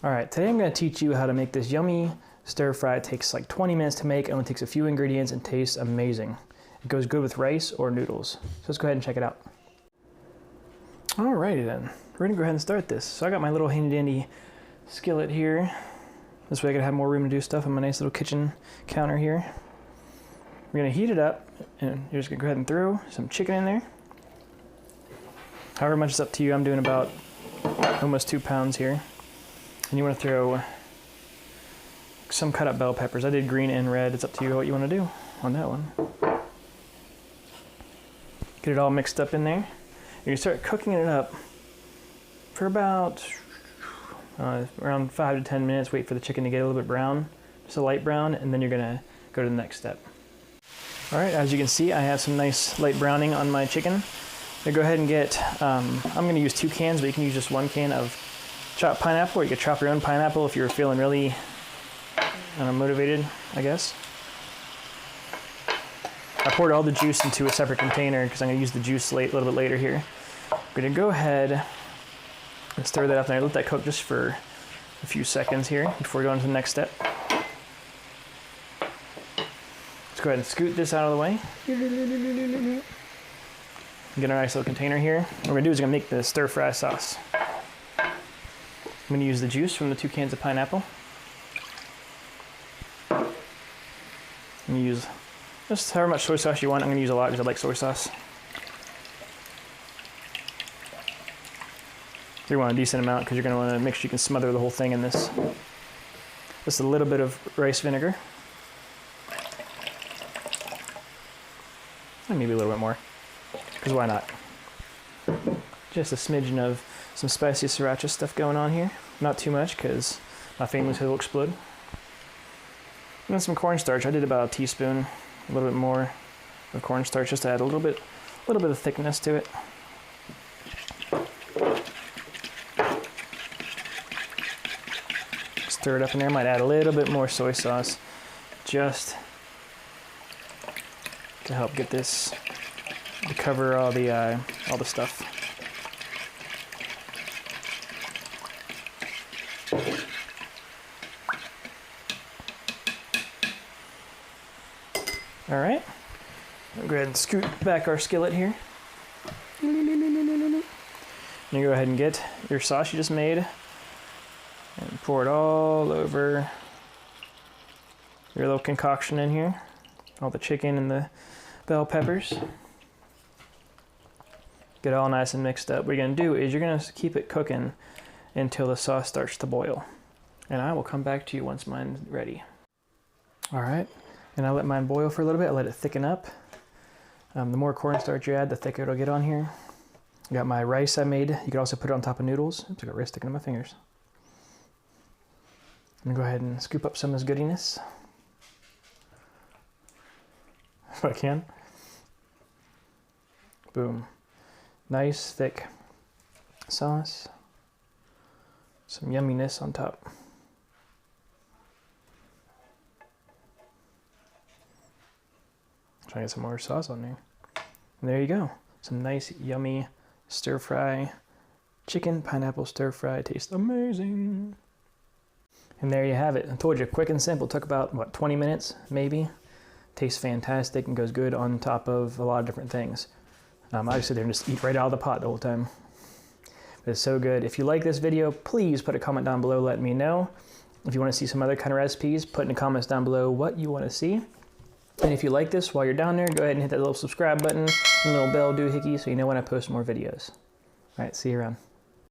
All right, today I'm going to teach you how to make this yummy stir fry. It takes like 20 minutes to make. It only takes a few ingredients and tastes amazing. It goes good with rice or noodles. So let's go ahead and check it out. Alrighty then, we're gonna go ahead and start this. So I got my little handy dandy skillet here. This way I can have more room to do stuff on my nice little kitchen counter here. We're gonna heat it up and you're just gonna go ahead and throw some chicken in there. However much is up to you. I'm doing about almost 2 pounds here. And you want to throw some cut up bell peppers. I did green and red. It's up to you what you want to do on that one. Get it all mixed up in there. You start cooking it up for about around 5 to 10 minutes. Wait for the chicken to get a little bit brown, just a light brown, and then you're gonna go to the next step. All right, as you can see, I have some nice light browning on my chicken. Now go ahead and get, I'm gonna use 2 cans, but you can use just 1 can of chopped pineapple, or you could chop your own pineapple if you're feeling really motivated, I guess. I poured all the juice into a separate container because I'm going to use the juice a little bit later here. I'm going to go ahead and stir that up and let that cook just for a few seconds here before we go on to the next step. Let's go ahead and scoot this out of the way. Get a nice little container here. What we're going to do is going to make the stir fry sauce. I'm going to use the juice from the 2 cans of pineapple. I'm going to use just however much soy sauce you want. I'm going to use a lot because I like soy sauce. You want a decent amount because you're going to want to make sure you can smother the whole thing in this. Just a little bit of rice vinegar. And maybe a little bit more, because why not? Just a smidgen of some spicy Sriracha stuff going on here. Not too much because my family's head will explode. And then some cornstarch. I did about a teaspoon, a little bit more of cornstarch just to add a little bit of thickness to it. Stir it up in there. Might add a little bit more soy sauce just to help get this to cover all the stuff. All right, I'll go ahead and scoot back our skillet here. And you go ahead and get your sauce you just made and pour it all over your little concoction in here. All the chicken and the bell peppers. Get it all nice and mixed up. What you're gonna do is you're gonna keep it cooking until the sauce starts to boil. And I will come back to you once mine's ready. All right. And I let mine boil for a little bit. I let it thicken up. The more cornstarch you add, the thicker it'll get on here. I got my rice I made. You could also put it on top of noodles. Oops, I got rice sticking to my fingers. I'm gonna go ahead and scoop up some of this goodiness. If I can. Boom. Nice, thick sauce. Some yumminess on top. Try to get some more sauce on there. And there you go. Some nice, yummy stir fry chicken pineapple stir fry. Tastes amazing. And there you have it. I told you, quick and simple. Took about, what, 20 minutes, maybe? Tastes fantastic and goes good on top of a lot of different things. I just sit there and just eat right out of the pot the whole time. But it's so good. If you like this video, please put a comment down below letting me know. If you want to see some other kind of recipes, put in the comments down below what you want to see. And if you like this while you're down there, go ahead and hit that little subscribe button and the little bell doohickey so you know when I post more videos. All right, see you around.